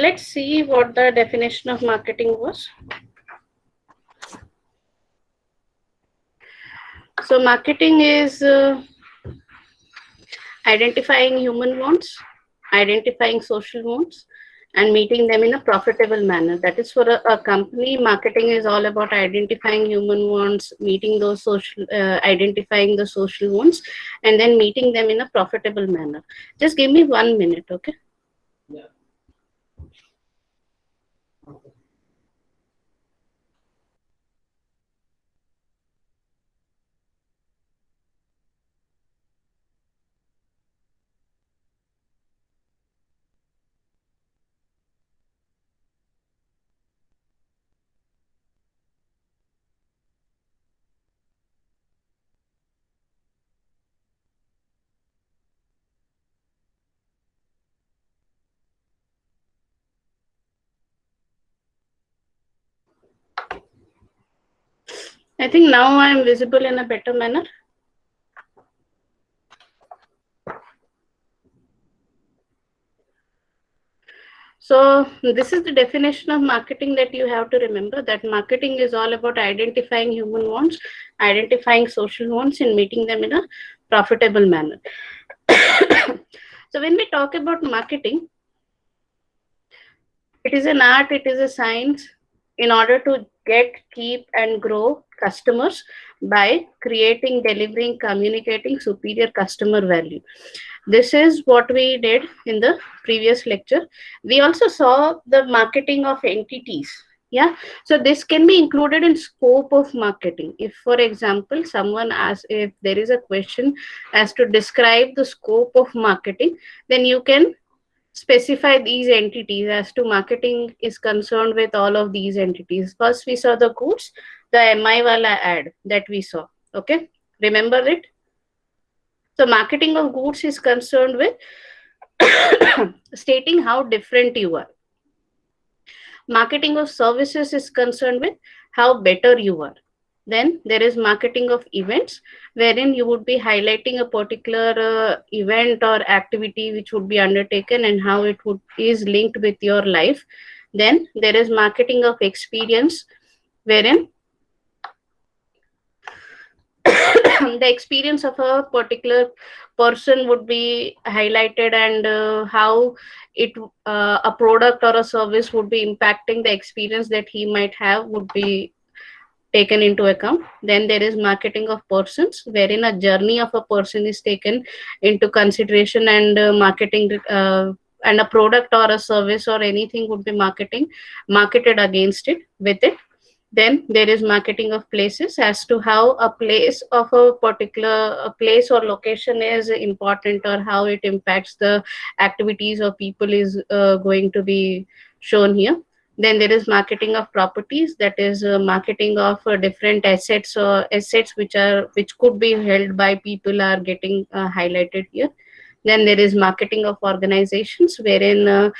Let's see what the definition of marketing was. So marketing is identifying human wants, identifying social wants, and meeting them in a profitable manner. That is, for a company, marketing is all about identifying human wants, meeting those social, identifying the social wants, and then meeting them in a profitable manner. Just give me 1 minute, okay? Yeah. I think now I am visible in a better manner. So this is the definition of marketing that you have to remember, that marketing is all about identifying human wants, identifying social wants, and meeting them in a profitable manner. So when we talk about marketing, it is an art, it is a science in order to get, keep, and grow customers by creating, delivering, communicating superior customer value. This is what we did in the previous lecture. We also saw the marketing of entities. Yeah, so this can be included in scope of marketing. If, for example, someone asks, if there is a question as to describe the scope of marketing, then you can specify these entities as to marketing is concerned with all of these entities. First, we saw the goods, the MI wala ad that we saw. Okay, remember it? So marketing of goods is concerned with stating how different you are. Marketing of services is concerned with how better you are. Then there is marketing of events, wherein you would be highlighting a particular event or activity which would be undertaken and how it would is linked with your life. Then there is marketing of experience, wherein the experience of a particular person would be highlighted, and how it a product or a service would be impacting the experience that he might have would be taken into account. Then there is marketing of persons, wherein a journey of a person is taken into consideration, and marketing and a product or a service or anything would be marketed against it, with it. Then there is marketing of places, as to how a place of a particular a place or location is important, or how it impacts the activities or people is going to be shown here. Then there is marketing of properties, that is marketing of different assets or assets which could be held by people are getting highlighted here. Then there is marketing of organizations, wherein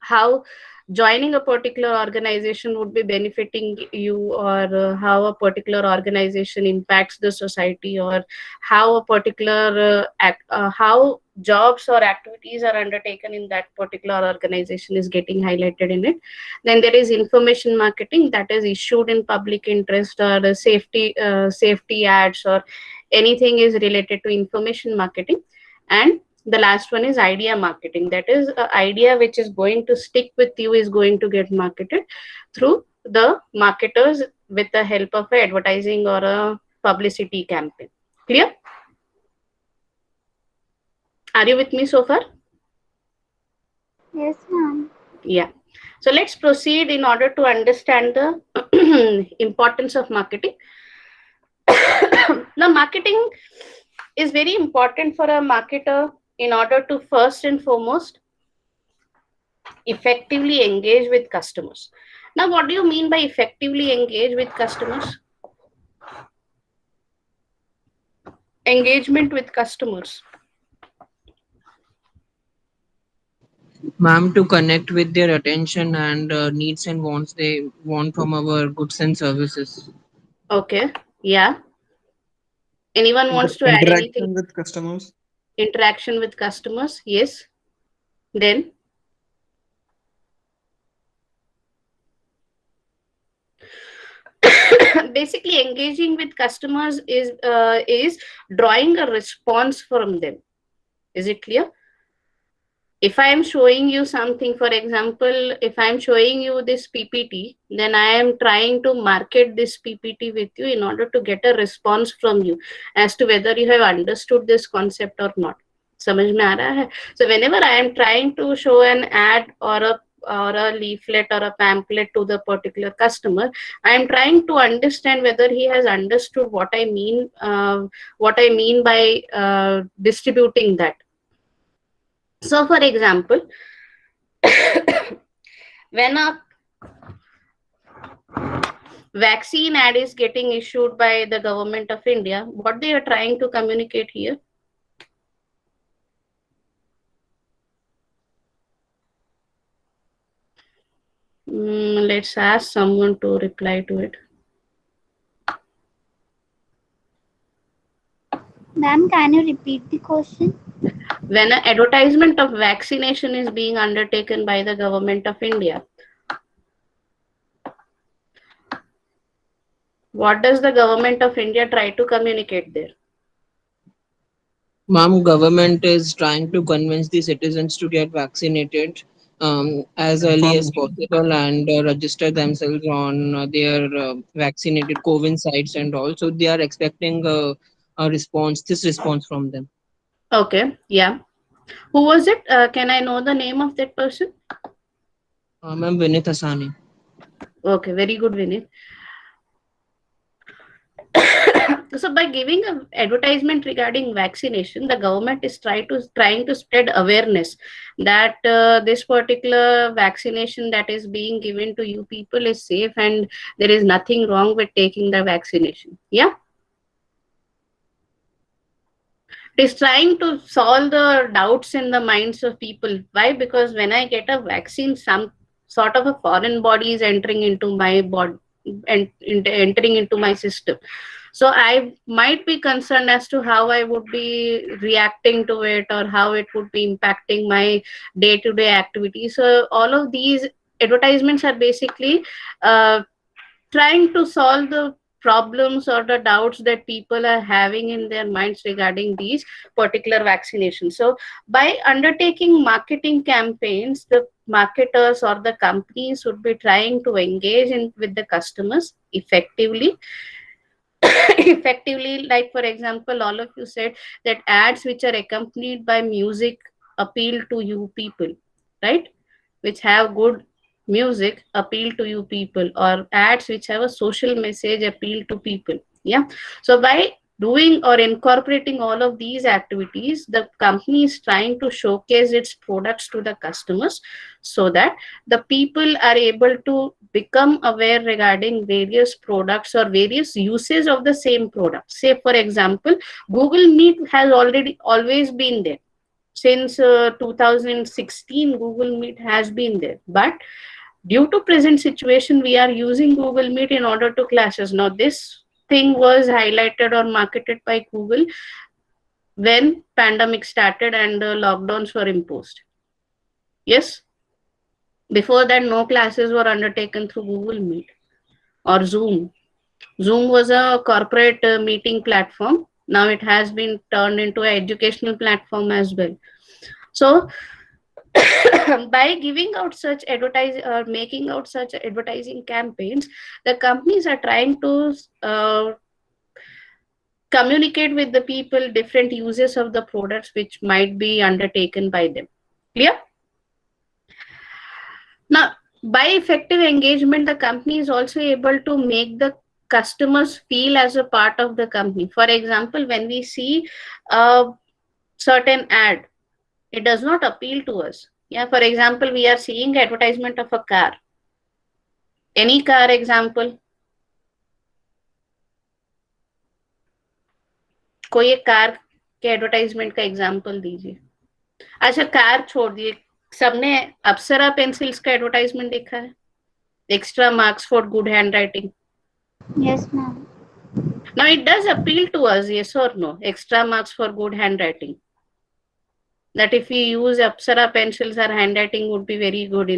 how joining a particular organization would be benefiting you, or how a particular organization impacts the society, or how a particular how jobs or activities are undertaken in that particular organization is getting highlighted in it. Then there is information marketing, that is issued in public interest, or safety ads, or anything is related to information marketing. And the last one is idea marketing, that is an idea which is going to stick with you is going to get marketed through the marketers with the help of advertising or a publicity campaign. Clear? Are you with me so far? Yes, ma'am. Yeah. So let's proceed in order to understand the importance of marketing. Now, marketing is very important for a marketer in order to first and foremost effectively engage with customers. Now, what do you mean by effectively engage with customers? Engagement with customers. Ma'am, to connect with their attention and needs and wants they want from our goods and services. Okay. Yeah. Anyone wants to add anything? Interaction with customers. Interaction with customers. Yes. Then. basically engaging with customers is drawing a response from them. Is it clear? If I am showing you something, for example, if I am showing you this PPT, then I am trying to market this PPT with you in order to get a response from you as to whether you have understood this concept or not. समझ में आ रहा है? So whenever I am trying to show an ad or a leaflet or a pamphlet to the particular customer, I am trying to understand whether he has understood what I mean by distributing that. So for example, when a vaccine ad is getting issued by the government of India, what they are trying to communicate here? Let's ask someone to reply to it. Ma'am, can you repeat the question? When an advertisement of vaccination is being undertaken by the government of India, what does the government of India try to communicate there? Ma'am, government is trying to convince the citizens to get vaccinated as early as possible and register themselves on their vaccinated COVID sites, and also they are expecting this response from them. Okay, yeah. Who was it? Can I know the name of that person? Ma'am, Vinith Asani. Okay, very good, Vinith. So by giving an advertisement regarding vaccination, the government is trying to spread awareness that this particular vaccination that is being given to you people is safe and there is nothing wrong with taking the vaccination. Yeah. It is trying to solve the doubts in the minds of people. Why? Because when I get a vaccine, some sort of a foreign body is entering into my body and entering into my system. So I might be concerned as to how I would be reacting to it or how it would be impacting my day-to-day activities. So all of these advertisements are basically uh, trying to solve the problems or the doubts that people are having in their minds regarding these particular vaccinations. So by undertaking marketing campaigns, the marketers or the companies would be trying to engage in with the customers effectively. Effectively, like for example, all of you said that ads which are accompanied by music appeal to you people, right? Which have good music appeal to you people, or ads which have a social message appeal to people. Yeah. So by doing or incorporating all of these activities, the company is trying to showcase its products to the customers so that the people are able to become aware regarding various products or various uses of the same product. Say for example, Google Meet has already always been there since 2016. Google Meet has been there, but due to present situation, we are using Google Meet in order to classes. Now this thing was highlighted or marketed by Google when pandemic started and lockdowns were imposed. Yes. Before that, no classes were undertaken through Google Meet or Zoom. Zoom was a corporate meeting platform. Now it has been turned into an educational platform as well. So by giving out such advertise or making out such advertising campaigns, the companies are trying to communicate with the people different uses of the products which might be undertaken by them. Clear? Now, by effective engagement, the company is also able to make the customers feel as a part of the company. For example, when we see a certain ad, it does not appeal to us. Yeah, for example, we are seeing advertisement of a car. Any car example? कोई एक car के advertisement का example दीजिए. अच्छा, car छोड़ दिए, सबने अप्सरा pencils का एडवर्टाइजमेंट देखा है? Extra marks for good hand writing. Yes, ma'am. Now it does appeal to us, yes or no? Extra marks for good handwriting. that if we use Apsara pencils, our handwriting would be very good.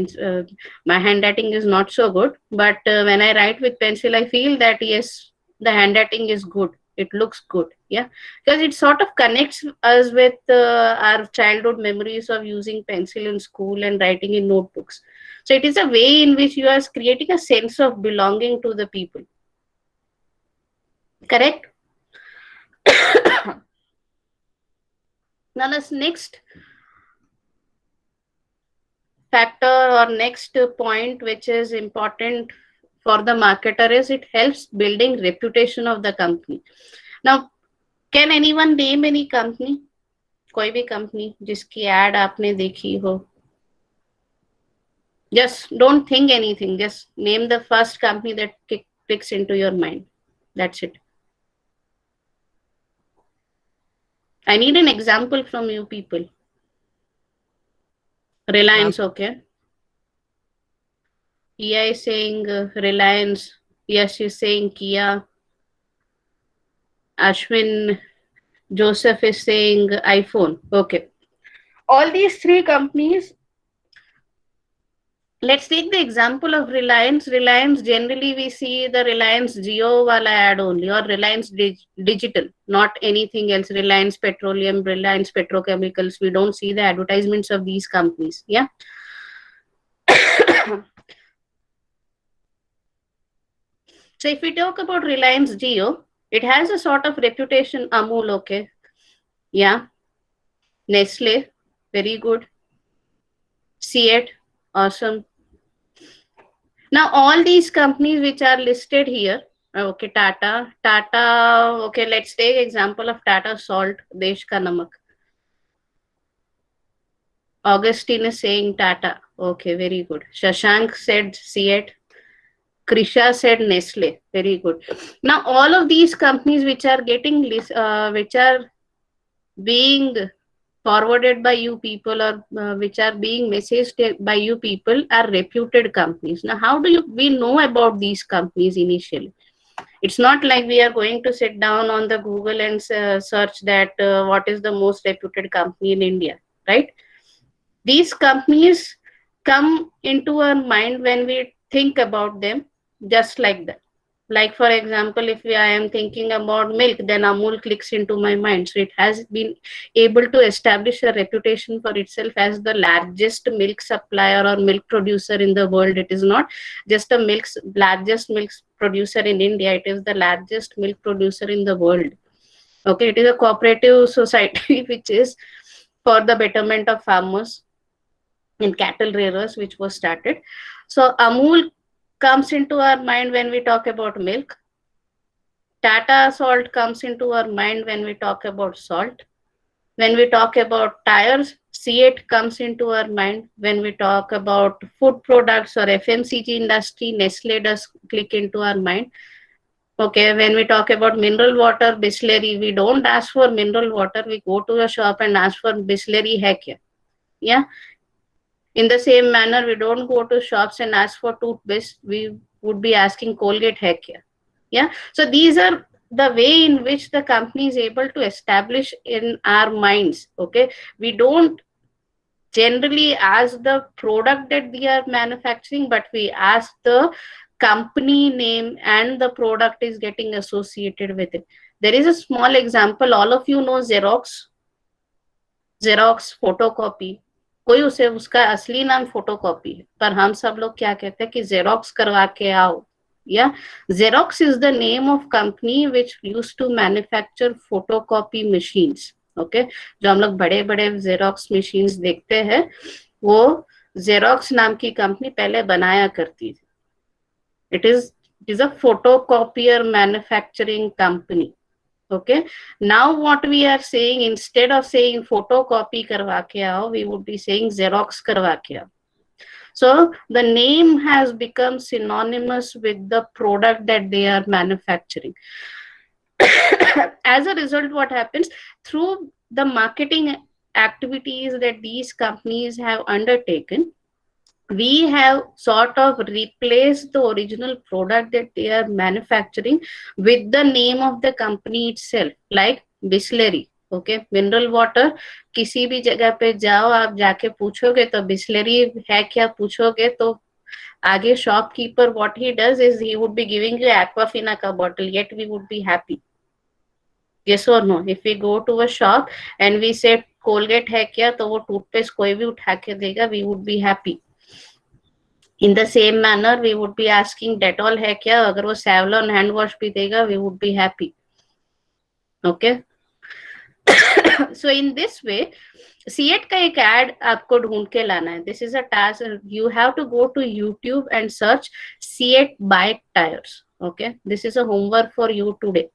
My handwriting is not so good, but when I write with pencil, I feel that yes, the handwriting is good. It looks good, yeah, because it sort of connects us with our childhood memories of using pencil in school and writing in notebooks. So it is a way in which you are creating a sense of belonging to the people. Correct? Now, this next factor or next point which is important for the marketer is it helps building reputation of the company. Now, can anyone name any company? कोई भी company जिसकी add आपने देखी हो? Just don't think anything, just name the first company that clicks into your mind. That's it. I need an example from you people. Ma'am, Reliance, okay. Kia is saying Reliance. Yes, she's saying Kia. Ashwin Joseph is saying iPhone. Okay. All these three companies, let's take the example of Reliance. Reliance, generally we see the Reliance Jio wala ad only, or Reliance Digital, not anything else. Reliance Petroleum, Reliance Petrochemicals. We don't see the advertisements of these companies. Yeah. So if we talk about Reliance Jio, it has a sort of reputation. Amul, okay. Yeah. Nestle, very good. C8, awesome. Now, all these companies which are listed here, okay, Tata, okay, let's take example of Tata Salt, Desh Ka Namak. Augustine is saying Tata. Okay, very good. Shashank said C8. Krisha said Nestle. Very good. Now, all of these companies which are getting which are being forwarded by you people, or which are being messaged by you people, are reputed companies. Now, how do we know about these companies initially? It's not like we are going to sit down on the Google and search that what is the most reputed company in India, right? These companies come into our mind when we think about them, just like that. Like for example, if I am thinking about milk, then Amul clicks into my mind. So it has been able to establish a reputation for itself as the largest milk supplier or milk producer in the world. It is not just a largest milk producer in India, it is the largest milk producer in the world. Okay, it is a cooperative society which is for the betterment of farmers and cattle rearers, which was started. So Amul comes into our mind when we talk about milk. Tata Salt comes into our mind when we talk about salt. When we talk about tires, C8 comes into our mind. When we talk about food products or FMCG industry, Nestle does click into our mind. Okay, when we talk about mineral water, Bisleri, we don't ask for mineral water. We go to a shop and ask for Bisleri hai kya? Yeah. In the same manner, we don't go to shops and ask for toothpaste. We would be asking Colgate hai kya? Yeah. So these are the way in which the company is able to establish in our minds. Okay. We don't generally ask the product that we are manufacturing, but we ask the company name and the product is getting associated with it. There is a small example. All of you know Xerox. Xerox photocopy. कोई उसे उसका असली नाम photocopy है, पर हम सब लोग क्या कहते हैं कि जेरोक्स करवा के आओ. या Xerox is the name of company which used to manufacture photocopy machines. Okay जो हम लोग बड़े बड़े जेरोक्स मशीन्स देखते हैं, वो जेरोक्स नाम की कंपनी पहले बनाया करती थी. It is a photocopier manufacturing company. Okay, now what we are saying, instead of saying photocopy karwa ke aao, we would be saying Xerox karwa ke aao. So the name has become synonymous with the product that they are manufacturing. As a result, what happens through the marketing activities that these companies have undertaken, we have sort of replaced the original product that they are manufacturing with the name of the company itself, like Bisleri. Okay, mineral water किसी भी जगह पे जाओ, आप जाके पूछोगे तो बिस्लरी है क्या पूछोगे तो आगे shopkeeper what he does is he would be giving you aquafina ka bottle, yet we would be happy. Yes or no? If we go to a shop and we say Colgate है क्या, तो वो toothpaste कोई भी उठा के देगा, we would be happy. In the same manner we would be asking Dettol है क्या, अगर वो Savlon hand wash भी देगा, we would be happy. Okay. So in this way CEAT का एक एड आपको ढूंढ के लाना है. This is a task. You have to go to YouTube and search CEAT bike tyres. Okay, this is a homework for you today.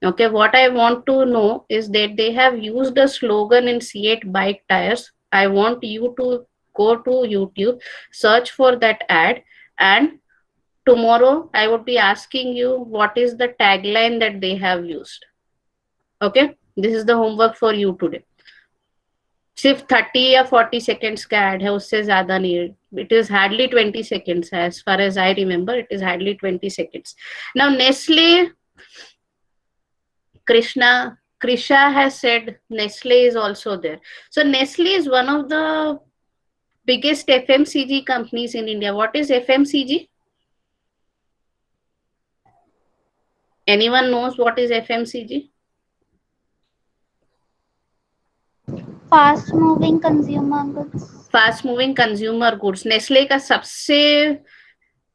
Okay, what I want to know is that they have used a slogan in C8 bike tires. I want you to go to YouTube, search for that ad, and tomorrow I would be asking you what is the tagline that they have used. Okay, this is the homework for you today. सिर्फ 30 या 40 seconds का add है, उससे ज्यादा नहीं है. It is hardly 20 seconds as far as I remember. It is hardly 20 seconds. Now Nestle, Krisha has said Nestle is also there. So Nestle is one of the biggest FMCG companies in India. What is FMCG? Anyone knows what is FMCG? Fast moving consumer goods. Fast moving consumer goods. Nestle का सबसे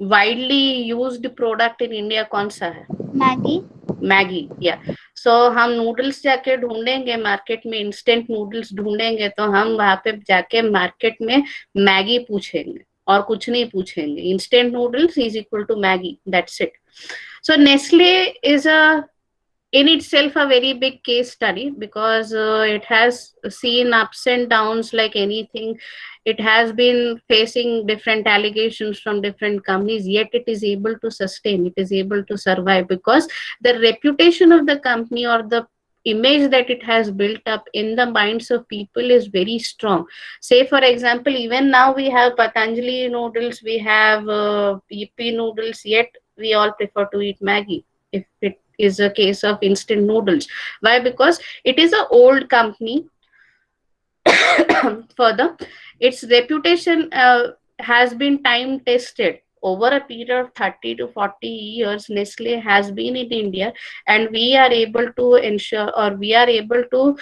widely used product in India कौन सा है? Maggi. Maggi. या सो हम noodles जाके ढूंढेंगे market में, इंस्टेंट नूडल्स ढूंढेंगे तो हम वहां पे जाके मार्केट में मैगी पूछेंगे और कुछ नहीं पूछेंगे. Instant noodles is equal to Maggi, that's it. So Nestle is a in itself a very big case study because it has seen ups and downs like anything. It has been facing different allegations from different companies, yet it is able to sustain, it is able to survive because the reputation of the company or the image that it has built up in the minds of people is very strong. Say for example, even now we have Patanjali noodles, we have Yippee noodles, yet we all prefer to eat Maggie if it is a case of instant noodles. Why? Because it is an old company. Further, its reputation has been time tested over a period of 30 to 40 years. Nestle has been in India, and we are able to ensure, or we are able to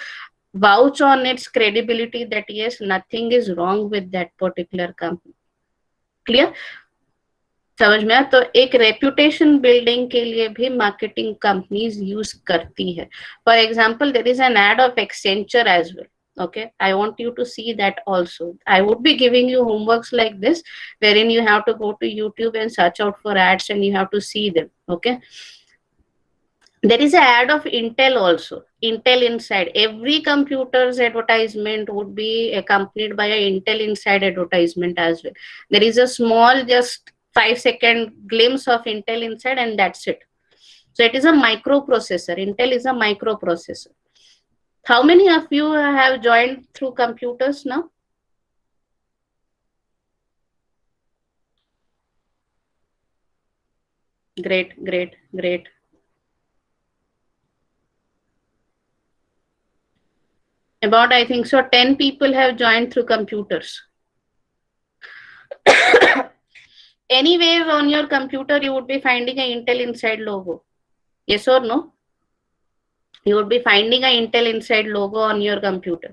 vouch on its credibility that yes, nothing is wrong with that particular company. Clear? समझ में आया? तो एक reputation building के लिए भी marketing companies use करती है. For example, there is an ad of Accenture as well. Okay, I want you to see that also. I would be giving you homeworks like this wherein you have to go to YouTube and search out for ads and you have to see them. Okay, there is an ad of Intel also. Intel Inside. Every computer's advertisement would be accompanied by an Intel Inside advertisement as well. There is a small, just 5-second glimpse of Intel Inside, and that's it. So it is a microprocessor. Intel is a microprocessor. How many of you have joined through computers now? Great, great, great. About, I think so, 10 people have joined through computers. Anywhere on your computer, you would be finding an Intel Inside logo. Yes or no? You would be finding an Intel Inside logo on your computer.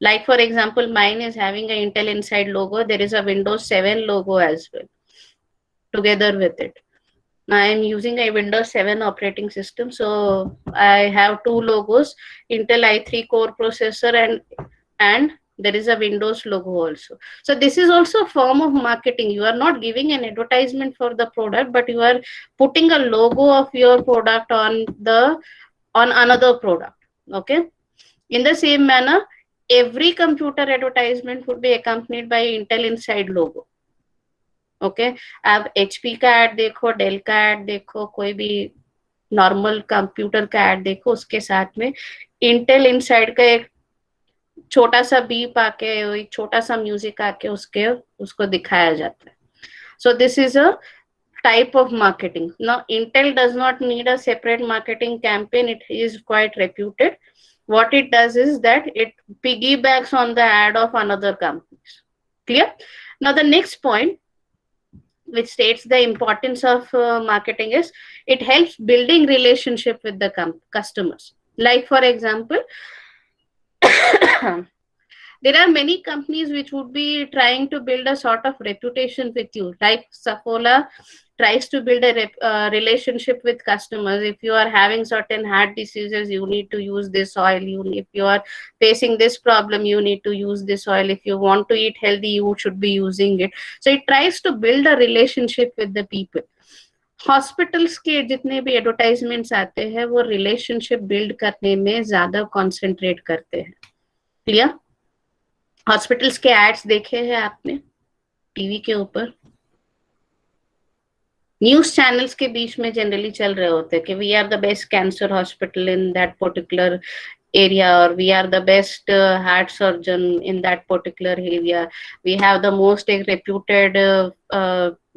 Like for example, mine is having an Intel Inside logo. There is a Windows 7 logo as well together with it. I am using a Windows 7 operating system, so I have two logos: Intel i3 core processor and there is a Windows logo also. So this is also a form of marketing. You are not giving an advertisement for the product, but you are putting a logo of your product on another product. Okay, in the same manner, every computer advertisement would be accompanied by Intel Inside logo. Okay, आप HP का add देखो, del का add देखो, कोई भी normal computer का add देखो, उसके साथ में इंटेल इनसाइड का एक छोटा सा बीप आके, एक छोटा सा म्यूजिक आके उसको दिखाया जाता है. So this is a type of marketing. Now Intel does not need a separate marketing campaign. It is quite reputed. What it does is that it piggybacks on the ad of another companies. Clear? Now the next point, which states the importance of marketing, is it helps building relationship with the customers. Like for example, there are many companies which would be trying to build a sort of reputation with you, like Safola tries to build a relationship with customers. If you are having certain heart diseases, you need to use this oil. If you are facing this problem, you need to use this oil. If you want to eat healthy, you should be using it. So it tries to build a relationship with the people. Hospitals के जितने भी advertisements आते हैं वो relationship build करने में ज्यादा concentrate करते हैं. क्लियर? हॉस्पिटल्स के एड्स देखे हैं आपने टीवी के ऊपर, न्यूज चैनल्स के बीच में जनरली चल रहे होते हैं कि we are the best cancer hospital in that particular area, or we are the best heart surgeon in that particular area, we have the most reputed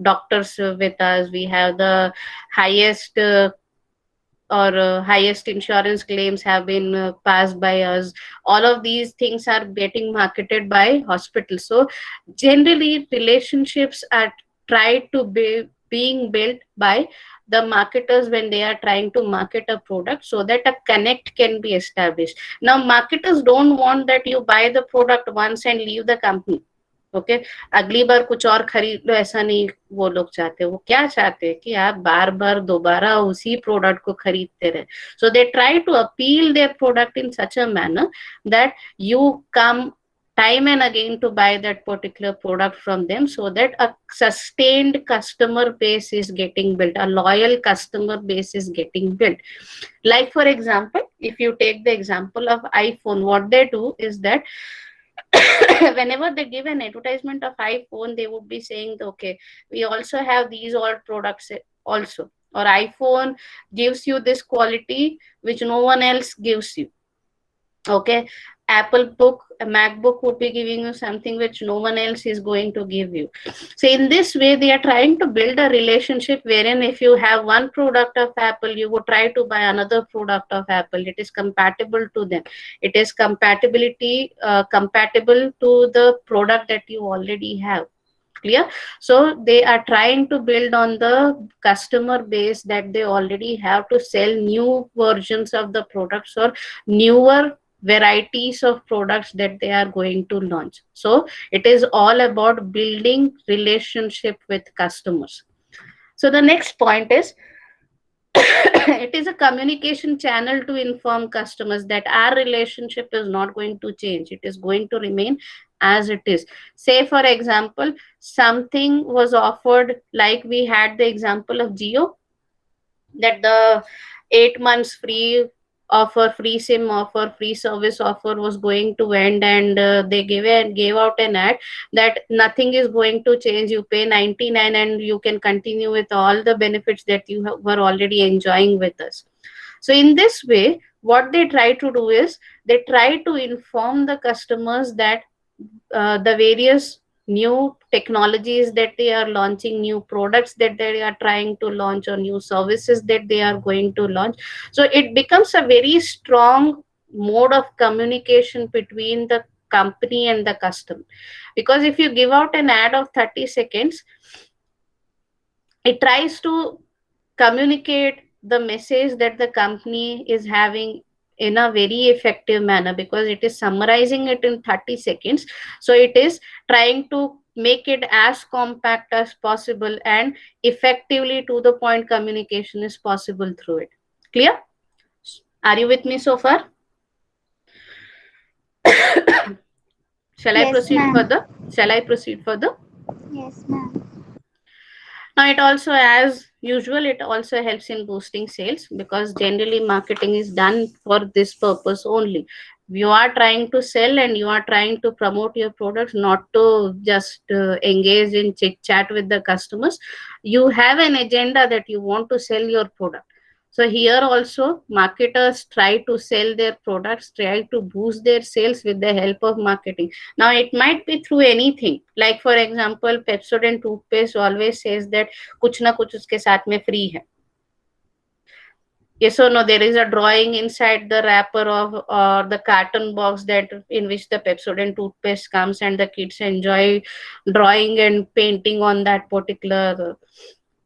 doctors with us, we have the highest or highest insurance claims have been passed by us. All of these things are getting marketed by hospitals. So generally relationships are tried to be being built by the marketers when they are trying to market a product, so that a connect can be established. Now marketers don't want that you buy the product once and leave the company. Okay, अगली बार कुछ और खरीद लो, ऐसा नहीं वो लोग चाहते. वो क्या चाहते हैं कि आप बार बार दोबारा उसी प्रोडक्ट को खरीदते रहे. So they try to appeal their product in such a manner that you come time and again to buy that particular product from them, so that a sustained customer base is getting built, a loyal customer base is getting built. Like for example, if you take the example of iPhone, what they do is that whenever they give an advertisement of iPhone, they would be saying, okay, we also have these all products also, or iPhone gives you this quality which no one else gives you. Okay, Apple book, a MacBook would be giving you something which no one else is going to give you. So in this way they are trying to build a relationship wherein if you have one product of Apple, you would try to buy another product of Apple. It is compatible to them, it is compatible to the product that you already have. Clear? So they are trying to build on the customer base that they already have to sell new versions of the products or newer varieties of products that they are going to launch. So it is all about building relationship with customers. So the next point is it is a communication channel to inform customers that our relationship is not going to change, it is going to remain as it is. Say for example, something was offered, like we had the example of Geo, that the 8 months free offer, free sim offer, free service offer was going to end, and they gave out an ad that nothing is going to change, you pay 99 and you can continue with all the benefits that you were already enjoying with us. So in this way what they try to do is they try to inform the customers that the various new technologies that they are launching, new products that they are trying to launch, or new services that they are going to launch. So it becomes a very strong mode of communication between the company and the customer, because if you give out an ad of 30 seconds, it tries to communicate the message that the company is having in a very effective manner, because it is summarizing it in 30 seconds. So it is trying to make it as compact as possible, and effectively to the point communication is possible through it. Clear? Are you with me so far? Shall I Yes, proceed ma'am. further? Shall I proceed further? Yes, ma'am. Now, it also, as usual, it also helps in boosting sales, because generally marketing is done for this purpose only. You are trying to sell and you are trying to promote your products, not to just engage in chit chat with the customers. You have an agenda that you want to sell your product. So here also marketers try to sell their products, try to boost their sales with the help of marketing. Now it might be through anything, like for example Pepsodent toothpaste always says that कुछ ना कुछ उसके साथ में free है. Yes or no? There is a drawing inside the wrapper of or the carton box that in which the Pepsodent toothpaste comes, and the kids enjoy drawing and painting on that particular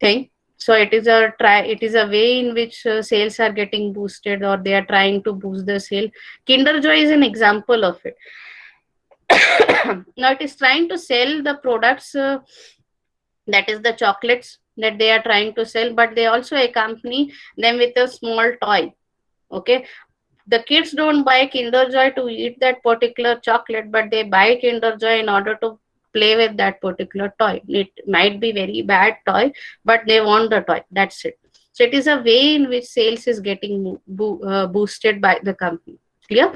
thing. So it is a try. It is a way in which sales are getting boosted, or they are trying to boost the sale. Kinder Joy is an example of it. Now it is trying to sell the products, that is the chocolates that they are trying to sell, but they also accompany them with a small toy. Okay, the kids don't buy Kinder Joy to eat that particular chocolate, but they buy Kinder Joy in order to play with that particular toy. It might be very bad toy, but they want the toy. That's it. So it is a way in which sales is getting boosted by the company. Clear?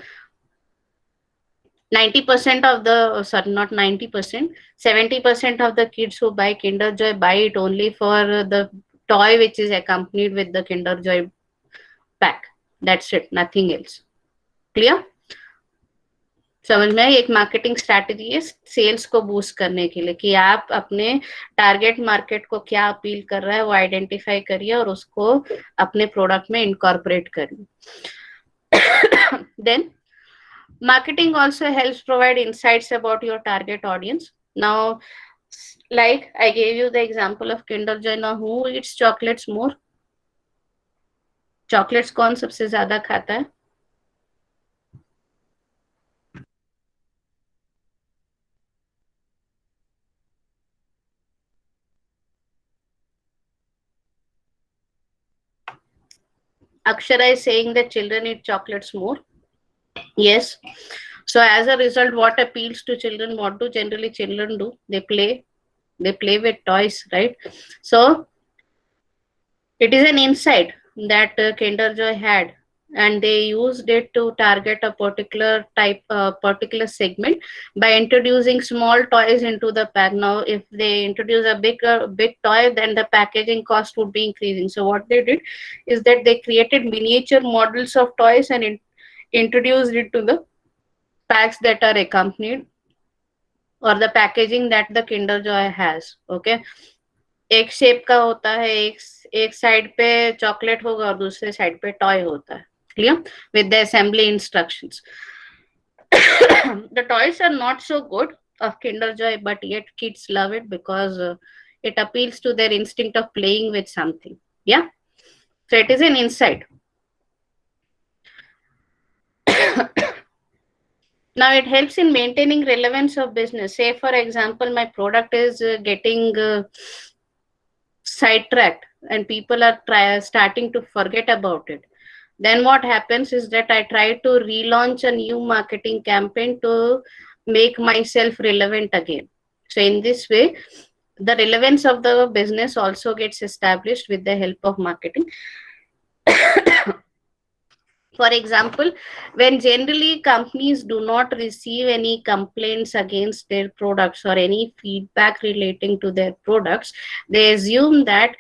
90% of the, sorry, not 90%, 70% of the kids who buy Kinder Joy buy it only for the toy which is accompanied with the Kinder Joy pack. That's it, nothing else. Clear? समझ में आई? एक marketing strategy है sales को boost करने के लिए, कि आप अपने टारगेट मार्केट को क्या अपील कर रहा है वो आइडेंटिफाई करिए और उसको अपने प्रोडक्ट में इनकॉर्पोरेट करिए. Then marketing also helps provide insights about your target audience. Now, like I gave you the example of Kinder Joy. Now, who eats chocolates more? Chocolates कौन सबसे ज्यादा खाता है? Akshara is saying that children eat chocolates more. Yes. So as a result, what appeals to children? What do generally children do? They play. They play with toys, right? So it is an insight that Kinder Joy had, and they used it to target a particular type, particular segment by introducing small toys into the pack. Now, if they introduce a big toy, then the packaging cost would be increasing. So what they did is that they created miniature models of toys and introduced it to the packs that are accompanied, or the packaging that the Kinder Joy has. Okay, एक shape का होता है, एक side पे chocolate होगा और दूसरे side पे टॉय होता है. Clear? With the assembly instructions. The toys are not so good of Kinder Joy, but yet kids love it because it appeals to their instinct of playing with something. Yeah, so it is an insight. Now it helps in maintaining relevance of business. Say for example, my product is getting sidetracked and people are starting to forget about it. Then what happens is that I try to relaunch a new marketing campaign to make myself relevant again. So in this way, the relevance of the business also gets established with the help of marketing. For example, when generally companies do not receive any complaints against their products or any feedback relating to their products, they assume that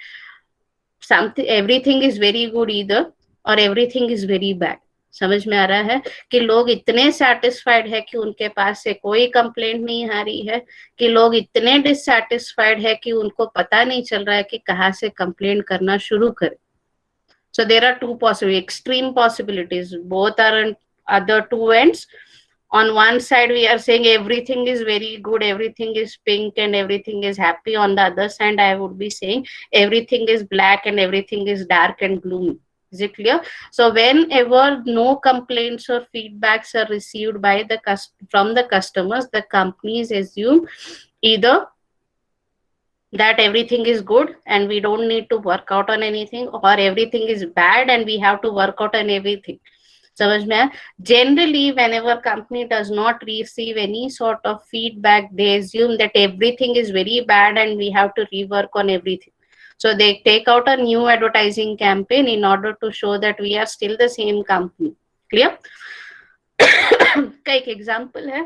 everything is very good either, or everything is very bad. समझ में आ रहा है कि लोग इतने satisfied है कि उनके पास से कोई कंप्लेंट नहीं आ रही है, कि लोग इतने डिससेटिस्फाइड है कि उनको पता नहीं चल रहा है कि कहाँ से कंप्लेंट करना शुरू करें. So there are two possible extreme possibilities. Both are on other two ends. On one side, we are saying everything is very good, everything is pink, and everything is happy. On the other side, I would be saying everything is black and everything is dark and gloomy. Is it clear? So whenever no complaints or feedbacks are received by the from the customers, the companies assume either that everything is good and we don't need to work out on anything, or everything is bad and we have to work out on everything. समझ में आया? Generally, whenever company does not receive any sort of feedback, they assume that everything is very bad and we have to rework on everything. So they take out a new advertising campaign in order to show that we are still the same company. Clear? का एक example है,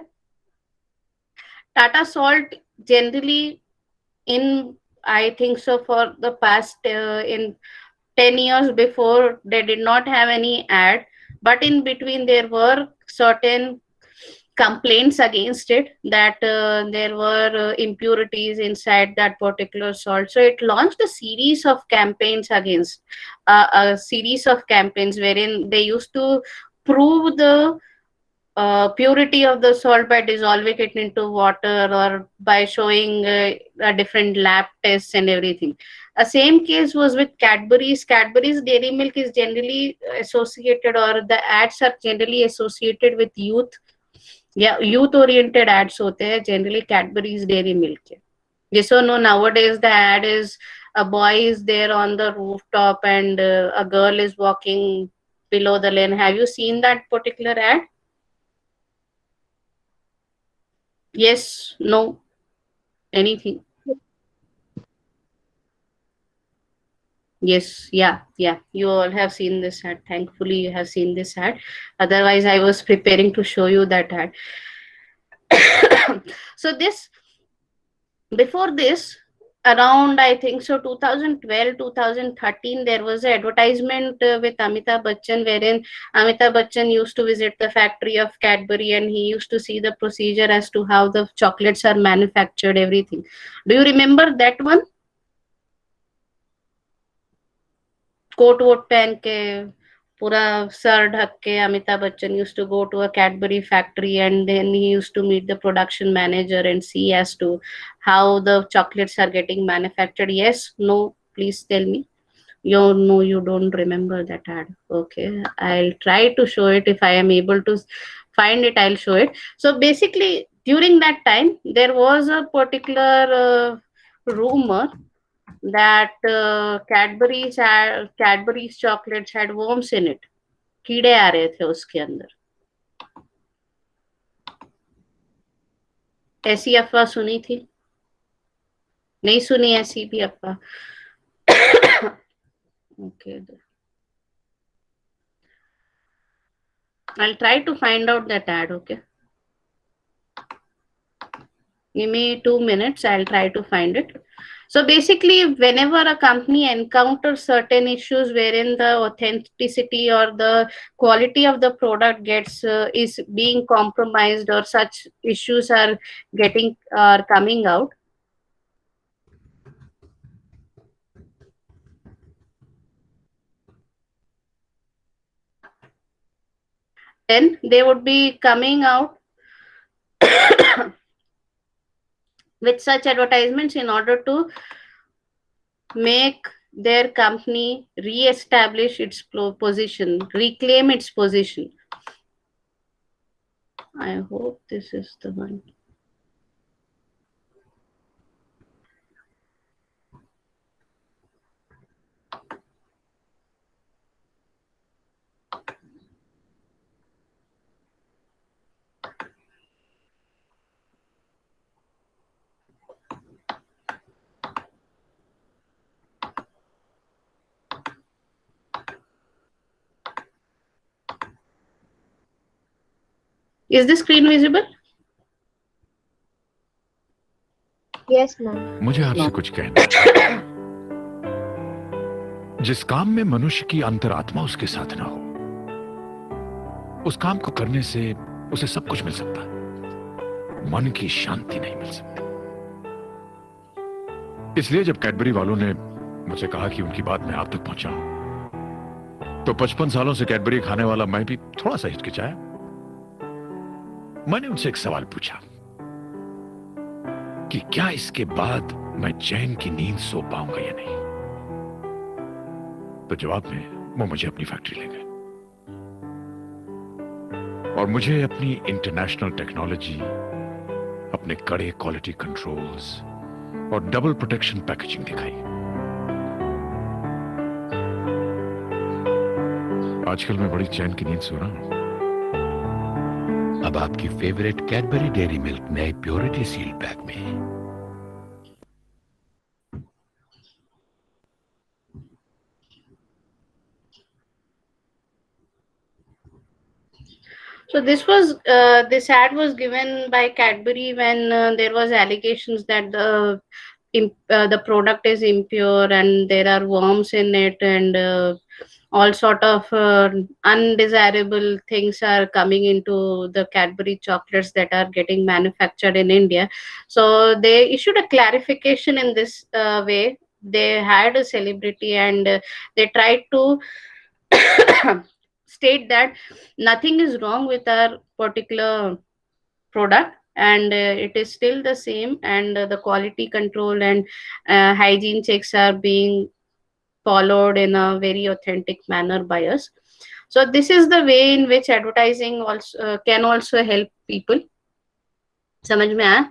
Tata salt generally, in I think so for the past in 10 years before, they did not have any ad, but in between there were certain complaints against it, that there were impurities inside that particular salt. So it launched a series of campaigns against, a series of campaigns wherein they used to prove the purity of the salt by dissolving it into water, or by showing a different lab tests and everything. A same case was with Cadbury's. Cadbury's dairy milk is generally associated, or the ads are generally associated with youth. Yeah, youth oriented ads होते हैं generally. Cadbury's dairy milk के. Yes or no? Nowadays the ad is a boy is there on the rooftop, and a girl is walking below the lane. Have you seen that particular ad? Yes, no, anything. Yes, yeah, yeah. You all have seen this ad. Thankfully, you have seen this ad. Otherwise, I was preparing to show you that ad. So this, before this, around I think so 2012, 2013, there was an advertisement with Amitabh Bachchan, wherein Amitabh Bachchan used to visit the factory of Cadbury, and he used to see the procedure as to how the chocolates are manufactured, everything. Do you remember that one? Coat वोट पहन के, पूरा sir ढक के, Amitabh Bachchan used to go to a Cadbury factory, and then he used to meet the production manager and see as to how the chocolates are getting manufactured. Yes, no, please tell me. You know, you don't remember that ad. Okay, I'll try to show it. If I am able to find it, I'll show it. So basically, during that time, there was a particular rumor that Cadbury's chocolates had worms in it. कीड़े आ रहे थे उसके अंदर. ऐसी अफवाह सुनी थी? नहीं सुनी ऐसी भी अफवाह? Okay, I'll try to find out that ad. Okay, give me 2 minutes. I'll try to find it. So basically, whenever a company encounters certain issues wherein the authenticity or the quality of the product gets is being compromised, or such issues are coming out, then they would be coming out with such advertisements in order to make their company re-establish its position, reclaim its position. I hope this is the one. Is the screen visible? Yes, ma'am. मुझे आपसे कुछ कहना है। जिस काम में मनुष्य की अंतरात्मा उसके साथ ना हो, उस काम को करने से उसे सब कुछ मिल सकता है, मन की शांति नहीं मिल सकती। इसलिए जब कैडबरी वालों ने मुझे कहा कि उनकी बात मैं आप तक पहुंचाऊं, तो 55 सालों से कैडबरी खाने वाला मैं भी थोड़ा सा हिचकिचाया। मैंने उनसे एक सवाल पूछा कि क्या इसके बाद मैं चैन की नींद सो पाऊंगा या नहीं। तो जवाब में वो मुझे अपनी फैक्ट्री ले गए और मुझे अपनी इंटरनेशनल टेक्नोलॉजी, अपने कड़े क्वालिटी कंट्रोल्स और डबल प्रोटेक्शन पैकेजिंग दिखाई। आजकल मैं बड़ी चैन की नींद सो रहा हूं। अब आपकी फेवरेट कैडबरी डेयरी मिल्क नए प्योरिटी सील पैक में। So this ad was given by Cadbury when there was allegations that the the product is impure and there are worms in it, and all sort of undesirable things are coming into the Cadbury chocolates that are getting manufactured in India. So they issued a clarification in this way. They had a celebrity and they tried to state that nothing is wrong with our particular product, and it is still the same, and the quality control and hygiene checks are being followed in a very authentic manner by us. So this is the way in which advertising also can also help people. समझ में आया?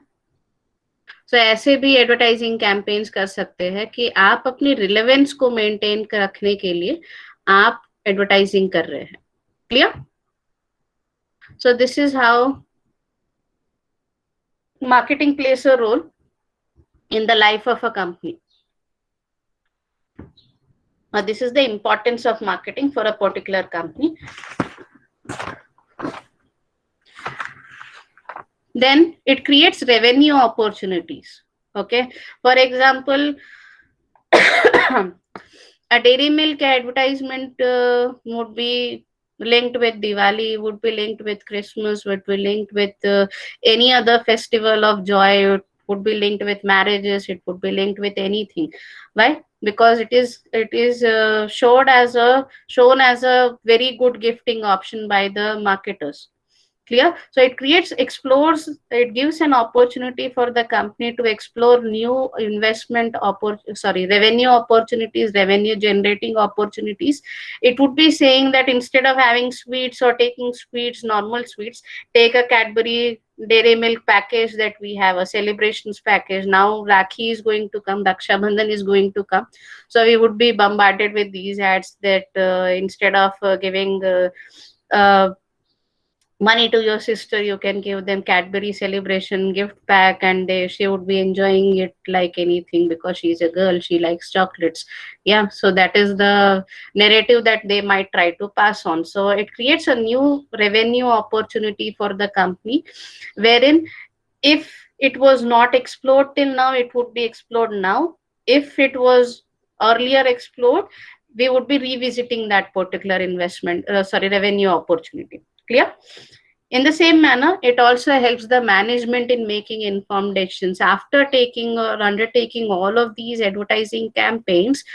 So ऐसे भी advertising campaigns कर सकते हैं कि आप अपनी रिलेवेंस को मेंटेन रखने के लिए आप एडवर्टाइजिंग कर रहे हैं. Clear? So this is how marketing plays a role in the life of a company. Now, this is the importance of marketing for a particular company. Then it creates revenue opportunities. Okay, for example, a dairy milk advertisement would be linked with Diwali, would be linked with Christmas, would be linked with any other festival of joy, it would be linked with marriages, it would be linked with anything. Why? Because it is shown as a very good gifting option by the marketers. Clear? So it it gives an opportunity for the company to explore new revenue opportunities, revenue generating opportunities. It would be saying that instead of having sweets or taking sweets, normal sweets, take a Cadbury dairy milk package that we have, a celebrations package. Now Rakhi is going to come, Raksha Bandhan is going to come. So we would be bombarded with these ads that instead of giving uh, money to your sister, you can give them Cadbury celebration gift pack, and she would be enjoying it like anything because she's a girl, she likes chocolates. Yeah, so that is the narrative that they might try to pass on. So it creates a new revenue opportunity for the company, wherein if it was not explored till now, it would be explored now. If it was earlier explored, we would be revisiting that particular revenue opportunity. Clear? In the same manner, it also helps the management in making informed decisions after taking or undertaking all of these advertising campaigns.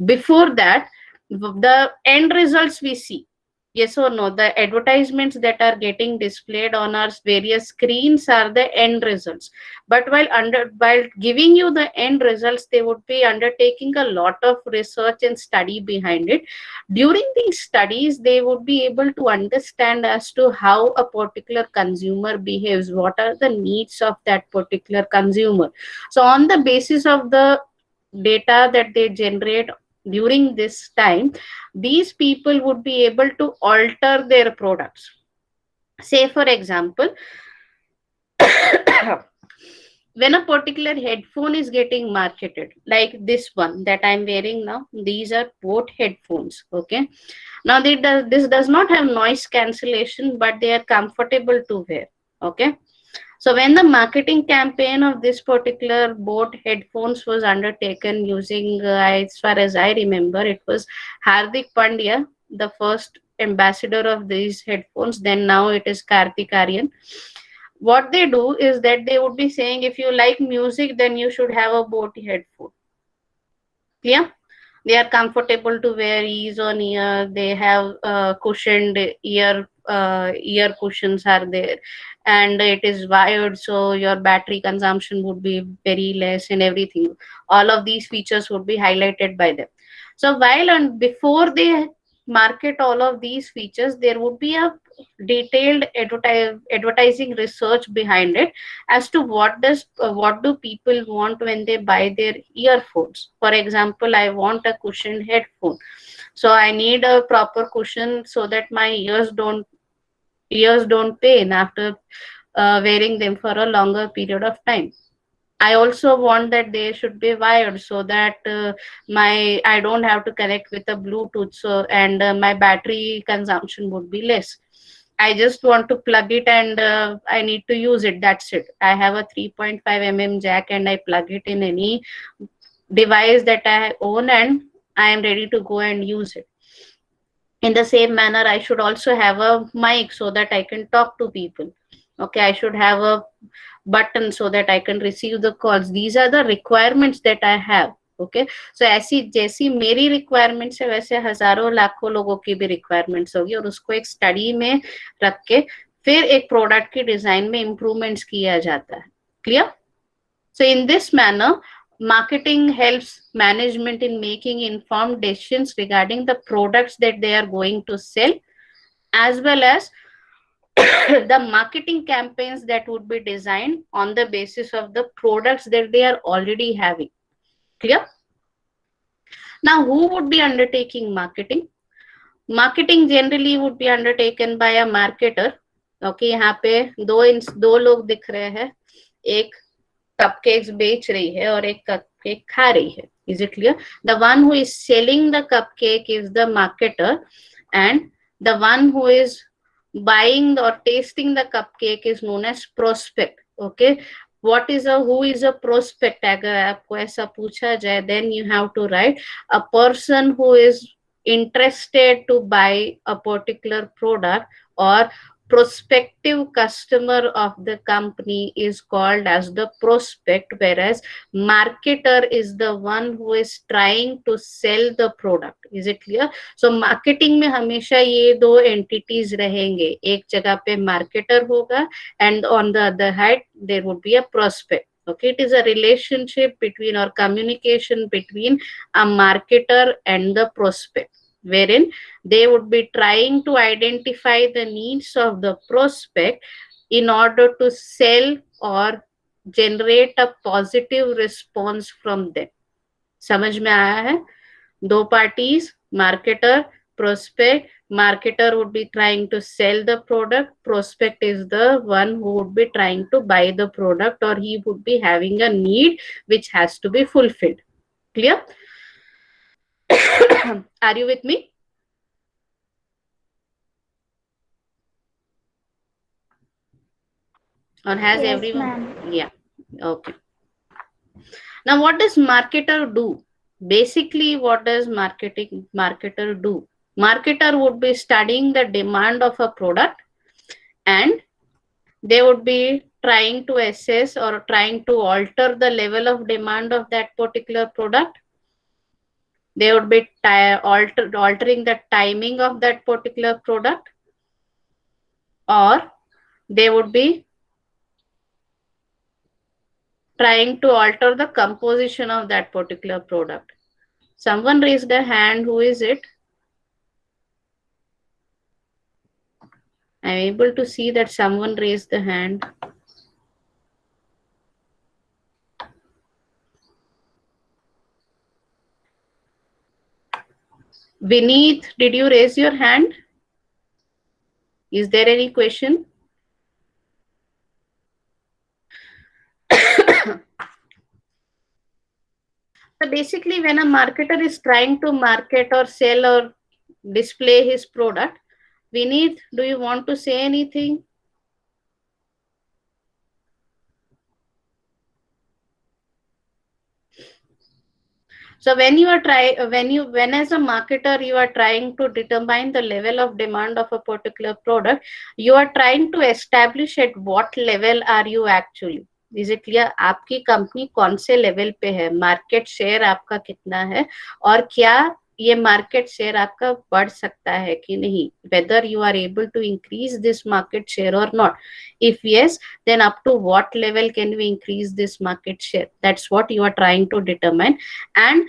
Before that, the end results we see. Yes or no? The advertisements that are getting displayed on our various screens are the end results. But while giving you the end results, they would be undertaking a lot of research and study behind it. During these studies, they would be able to understand as to how a particular consumer behaves, what are the needs of that particular consumer. So on the basis of the data that they generate during this time, these people would be able to alter their products. Say for example, when a particular headphone is getting marketed, like this one that I'm wearing now, these are both headphones. Okay, now this does not have noise cancellation, but they are comfortable to wear. Okay, so when the marketing campaign of this particular Boat headphones was undertaken using, as far as I remember, it was Hardik Pandya, the first ambassador of these headphones. Then now it is Karthik Aryan. What they do is that they would be saying, if you like music, then you should have a Boat headphone. Yeah, they are comfortable to wear, ease on ear. They have cushioned ear cushions are there, and it is wired, so your battery consumption would be very less and everything. All of these features would be highlighted by them. So while and before they market all of these features, there would be a detailed advertising research behind it as to what do people want when they buy their earphones. For example, I want a cushioned headphone, so I need a proper cushion so that my ears don't pain after wearing them for a longer period of time. I also want that they should be wired so that my I don't have to connect with a Bluetooth, so and my battery consumption would be less. I just want to plug it and I need to use it. That's it. I have a 3.5 mm jack and I plug it in any device that I own and I am ready to go and use it. In the same manner, I should also have a mic so that I can talk to people. Okay, I should have a button so that I can receive the calls. These are the requirements that I have. Okay so ऐसी जैसी मेरी requirements है वैसे हजारों लाखों लोगों की भी रिक्वायरमेंट्स होगी और उसको एक स्टडी में रख के फिर एक प्रोडक्ट की डिजाइन में इम्प्रूवमेंट्स किया जाता है. Clear? So in this manner marketing helps management in making informed decisions regarding the products that they are going to sell, as well as the marketing campaigns that would be designed on the basis of the products that they are already having. Clear? Now, who would be undertaking marketing? Marketing generally would be undertaken by a marketer. Okay, यहाँ पे दो लोग दिख रहे हैं, एक cupcakes बेच रही है और एक cupcake खा रही है. Is it clear? The one who is selling the cupcake is the marketer, and the one who is buying or tasting the cupcake is known as prospect. Okay, what is a who is a prospect? अगर आपको ऐसा पूछा जाए, then you have to write a person who is interested to buy a particular product or prospective customer of the company is called as the prospect, whereas marketer is the one who is trying to sell the product. Is it clear? So marketing में हमेशा ये दो entities रहेंगे, एक जगह पे marketer होगा and on the other hand there would be a prospect. Okay, it is a relationship between or communication between a marketer and the prospect, wherein they would be trying to identify the needs of the prospect in order to sell or generate a positive response from them. समझ में आया है? दो parties, marketer, prospect. Marketer would be trying to sell the product. Prospect is the one who would be trying to buy the product, or he would be having a need which has to be fulfilled. Clear? Are you with me? Or has Yes, everyone? ma'am. Yeah. Okay. Now, what does marketer do? Basically, what does marketer do? Marketer would be studying the demand of a product, and they would be trying to assess or trying to alter the level of demand of that particular product. They would be altering the timing of that particular product, or they would be trying to alter the composition of that particular product. Someone raised a hand. Who is it? I'm able to see that someone raised the hand. Vineet, did you raise your hand? Is there any question? So basically, when a marketer is trying to market or sell or display his product, Vineet, do you want to say anything? So when you are when as a marketer you are trying to determine the level of demand of a particular product, you are trying to establish at what level are you actually. Is it clear? आपकी company कौन से level पे है, market share आपका कितना है और क्या ये मार्केट शेयर आपका बढ़ सकता है कि नहीं, whether you are able to increase this market share or not. If yes, then up to what level can we increase this market share? That's what you are trying to determine. And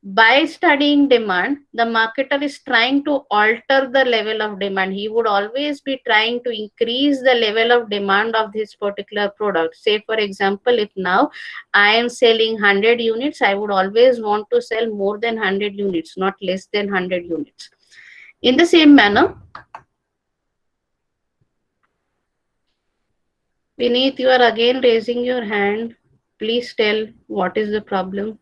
by studying demand, the marketer is trying to alter the level of demand. He would always be trying to increase the level of demand of this particular product. Say, for example, if now I am selling 100 units, I would always want to sell more than 100 units, not less than 100 units. In the same manner, Vineet, you are again raising your hand. Please tell what is the problem.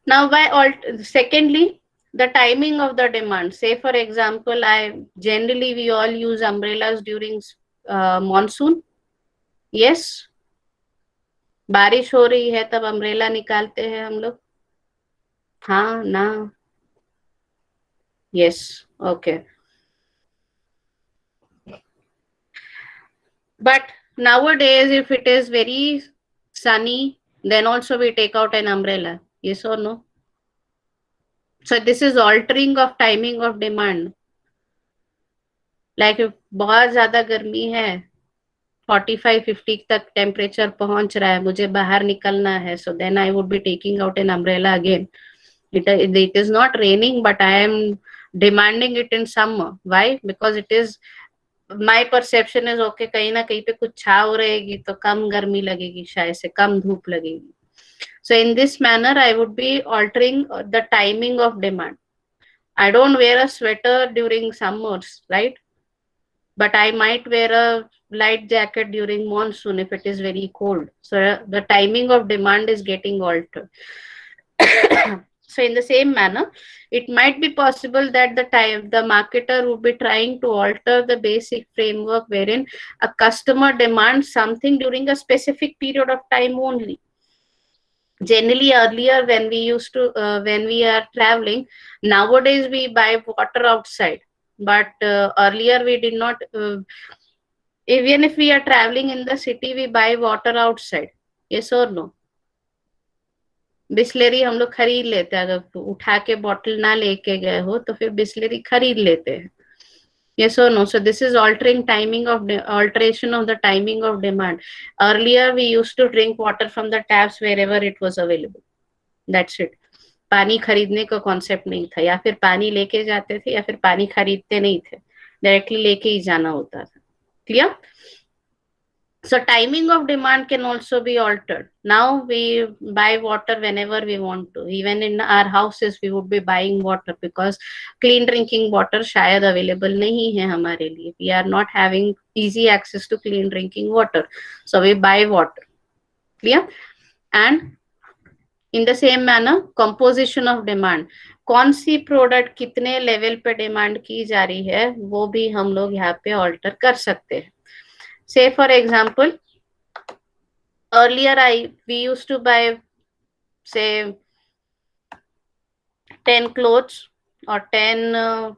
Now, secondly, the timing of the demand. Say, for example, we all use umbrellas during monsoon. Yes, बारिश हो रही है तब umbrella निकालते हैं हम लोग. हाँ ना. Yes, okay. But nowadays, if it is very sunny, then also we take out an umbrella. Yes or no? So this is altering of timing of demand. Like if बहुत ज्यादा गर्मी है, 45-50 तक टेम्परेचर पहुंच रहा है, मुझे बाहर निकलना है, so then I would be taking out an umbrella again. It is not raining, but I am demanding it in summer. Why? Because it is my perception is okay, कहीं ना कहीं पे कुछ छाव रहेगी तो कम गर्मी लगेगी, शायद से कम धूप लगेगी. So in this manner, I would be altering the timing of demand. I don't wear a sweater during summers, right? But I might wear a light jacket during monsoon if it is very cold. So the timing of demand is getting altered. So in the same manner, it might be possible that the marketer would be trying to alter the basic framework wherein a customer demands something during a specific period of time only. Generally, earlier when we are traveling, nowadays we buy water outside, but earlier we did not. Even if we are traveling in the city, we buy water outside. Yes or no? Bisleri हम लोग खरीद लेते हैं, अगर उठा के bottle ना लेके गए हो तो फिर बिस्लेरी खरीद लेते हैं. Yes or no? So this is alteration of the timing of demand. Earlier we used to drink water from the taps wherever it was available. That's it. पानी खरीदने का कॉन्सेप्ट नहीं था, या फिर पानी लेके जाते थे या फिर पानी खरीदते नहीं थे, डायरेक्टली लेके ही जाना होता था. Clear? So timing of demand can also be altered. Now we buy water whenever we want to. Even in our houses, we would be buying water because clean drinking water शायद available नहीं है हमारे लिए. We are not having easy access to clean drinking water. So we buy water. Clear? And in the same manner, composition of demand. कौन सी product कितने level पे demand की जा रही है, वो भी हम लोग यहाँ पे ऑल्टर कर सकते हैं. Say for example, earlier we used to buy say 10 clothes or 10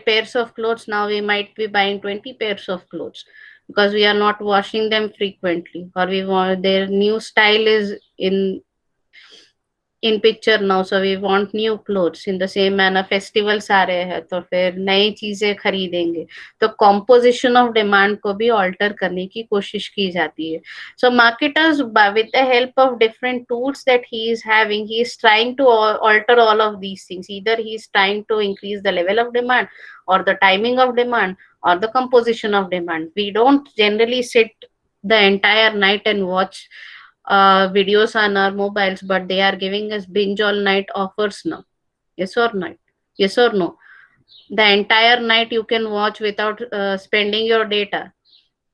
pairs of clothes. Now we might be buying 20 pairs of clothes because we are not washing them frequently, or their new style is in picture now, so we want new clothes. In the same manner, festivals आ रहे हैं तो फिर नई चीजें खरीदेंगे, तो composition of demand को भी alter करने की कोशिश की जाती है. So marketers, with the help of different tools that he is having, he is trying to alter all of these things. Either he is trying to increase the level of demand, or the timing of demand, or the composition of demand. We don't generally sit the entire night and watch videos on our mobiles, but they are giving us binge all night offers now. Yes or not? Yes or no? The entire night you can watch without spending your data.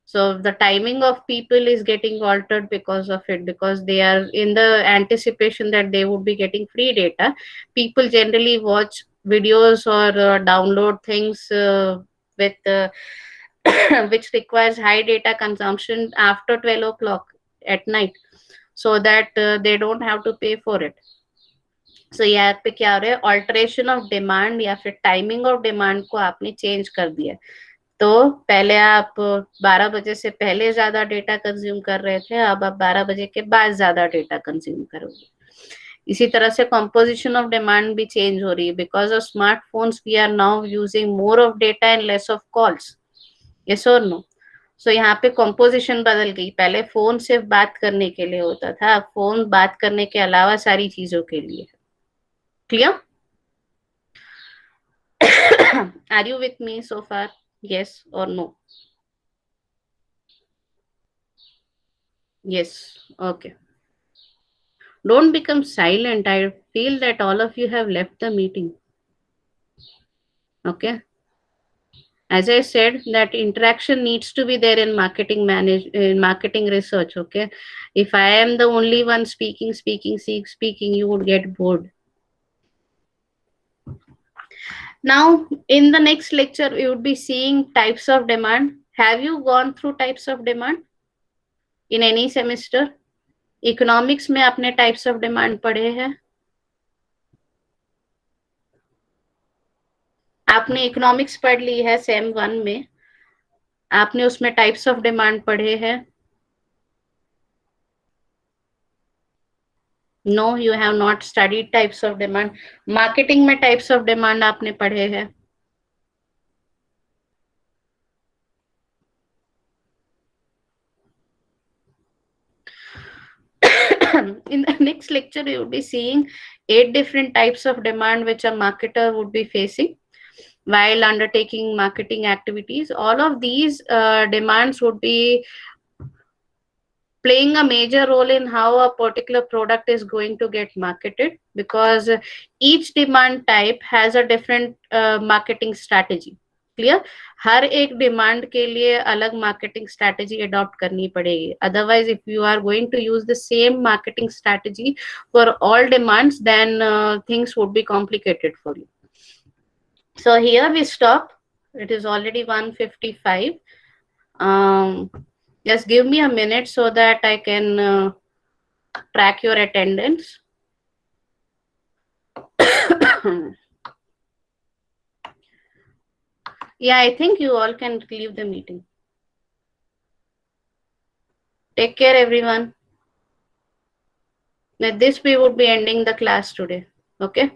So the timing of people is getting altered because of it, because they are in the anticipation that they would be getting free data. People generally watch videos or download things with which requires high data consumption after 12 o'clock at night, so that they don't have to pay for it. So यहाँ पे क्या हो रहा है, alteration of demand या फिर timing of demand को आपने चेंज कर दिया. तो पहले आप 12 बजे से पहले ज्यादा डेटा कंज्यूम कर रहे थे, अब आप 12 बजे के बाद ज्यादा डेटा कंज्यूम करोगे. इसी तरह से कंपोजिशन ऑफ डिमांड भी चेंज हो रही है. Because of smartphones we are now using more of data and less of calls. Yes or no? So यहाँ पे कंपोजिशन बदल गई. पहले फोन सिर्फ बात करने के लिए होता था, अब फोन बात करने के अलावा सारी चीजों के लिए. Clear? Are you with me so far? Yes or no? Yes. Okay. Don't become silent. I feel that all of you have left the meeting. Okay. As I said, that interaction needs to be there in marketing research. Okay, if I am the only one speaking, you would get bored. Now, in the next lecture, we would be seeing types of demand. Have you gone through types of demand in any semester? Economics में आपने types of demand पढ़े हैं? आपने economics पढ़ ली है same 1 में, आपने उसमें टाइप्स ऑफ डिमांड पढ़े हैं? No, you have not studied types of demand. Marketing में टाइप्स ऑफ डिमांड आपने पढ़े हैं? In the next lecture, you will be seeing 8 different types of demand which a marketer would be facing while undertaking marketing activities. All of these demands would be playing a major role in how a particular product is going to get marketed, because each demand type has a different marketing strategy. Clear? हर एक demand के लिए अलग marketing strategy adopt करनी पड़ेगी. Otherwise if you are going to use the same marketing strategy for all demands, then things would be complicated for you. So here we stop. It is already 1:55. Just give me a minute so that I can track your attendance. Yeah, I think you all can leave the meeting. Take care, everyone. With this, we would be ending the class today. Okay?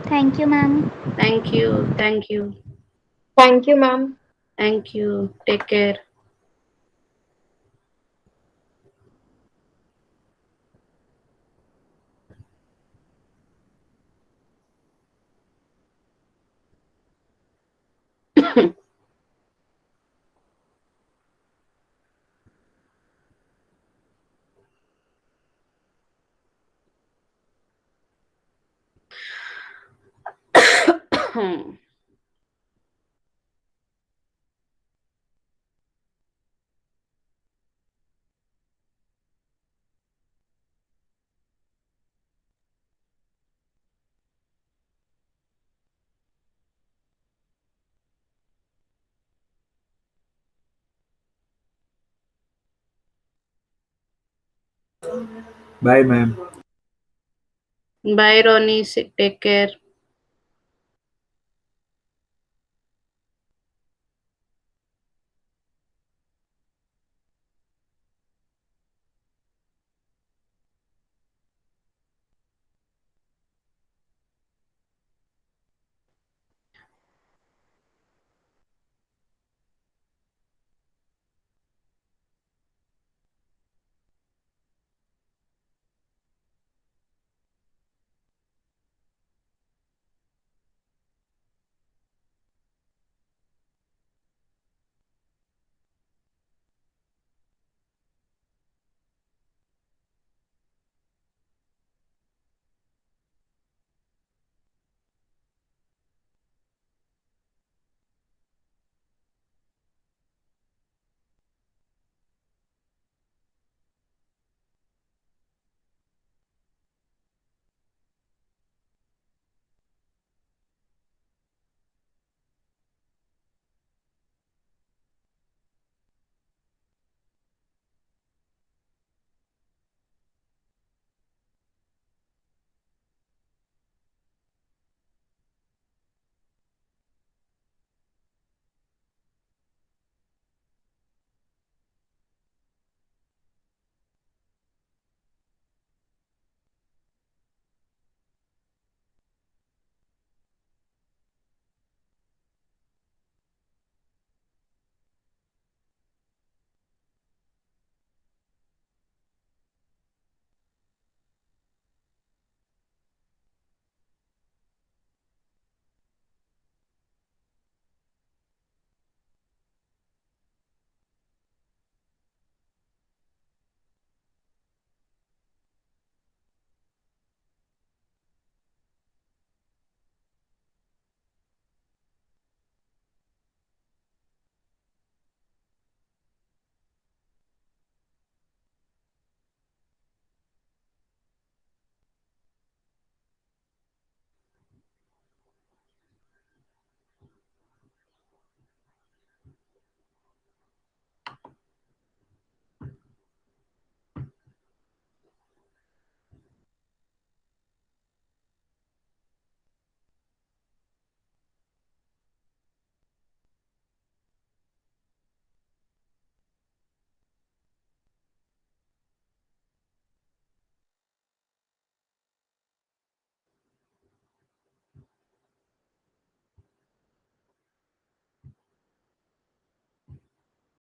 Thank you, ma'am. Thank you. Thank you. Thank you, ma'am. Thank you. Take care. Bye, ma'am. Bye, Ronnie. Take care.